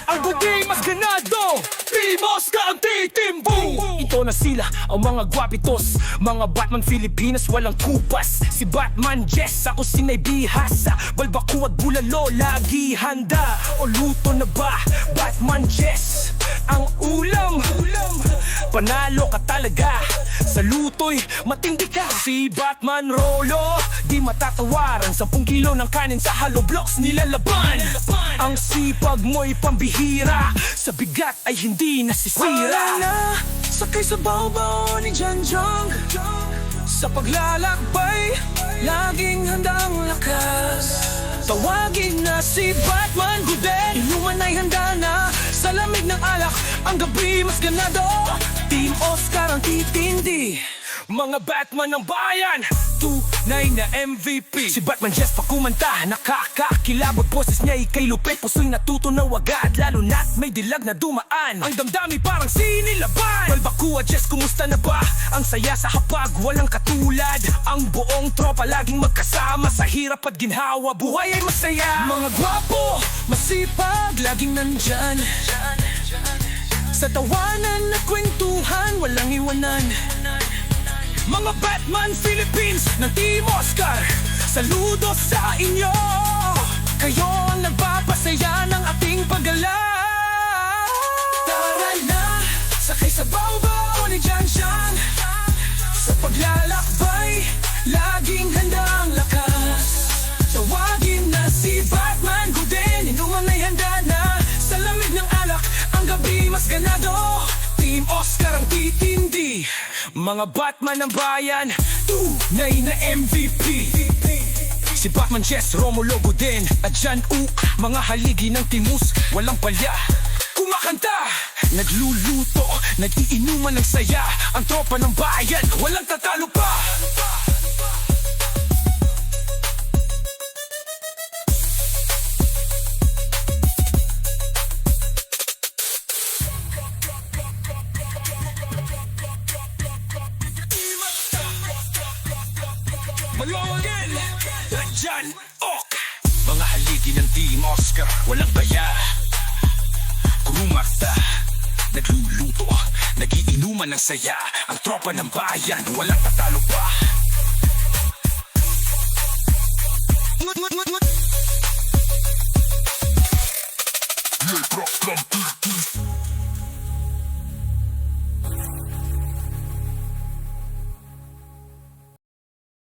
Ang buging mas ganado, Timos ka ang titimbong. Ito na sila, ang mga gwapitos, mga Batman Pilipinas walang kupas. Si Batman Jess, ako sinay bihasa, balbaku at bulalo, lagi handa. O luto na ba, Batman Jess, ang ulam. Panalo ka talaga, sa luto'y matindi ka. Si Batman Rolo, di matatawaran, 10 kilo ng kanin sa hollow blocks nilalaban. Ang sipag mo'y pambihira, sa bigat ay hindi nasisira. Wala na, sakay sa baw-baw ni Janjong, sa paglalakbay, laging handang lakas. Tawagin na si Batman Guden, inuman ay handa na, sa lamig ng alak, ang gabi mas ganado. Team Oscar ang titindi, mga Batman ng bayan, tunay na MVP. Si Batman Jess pa kumanta, nakakakilabot. Boses niya ikay lupit, puso'y natutunaw agad, lalo na't may dilag na dumaan. Ang damdami parang sinilaban. Balbaku at Jess, kumusta na ba? Ang saya sa hapag, walang katulad. Ang buong tropa laging magkasama, sa hirap at ginhawa, buhay ay masaya. Mga gwapo, masipag, laging nandyan, sa tawanan at kwentuhan, walang iwanan. Mga Batman Philippines ng Team Oscar, saludo sa inyo. Kayo ang nagpapasaya ng ating paggalaw. Tara na, sakay sa baw-baw ni Janshan, sa paglalakbay, laging handang lakas. Tawagin na si Batman Guden, inuman ay handa na, sa lamig ng alak, ang gabi mas ganado. Team Oscar ang titindi, mga Batman ng bayan, tunay na MVP. Si Batman Jess, Romulo Guden at Jan Uk, mga haligi ng Timus, walang palya. Kumakanta, nagluluto, nag-iinuman ng saya, ang tropa ng bayan, walang tatalo pa. Malawagin, Jan Ok, mga haligi ng Team Oscar, walang baya. Kumakta, nagluluto, nag-iinuman ng saya, ang tropa ng bayan, walang tatalo pa.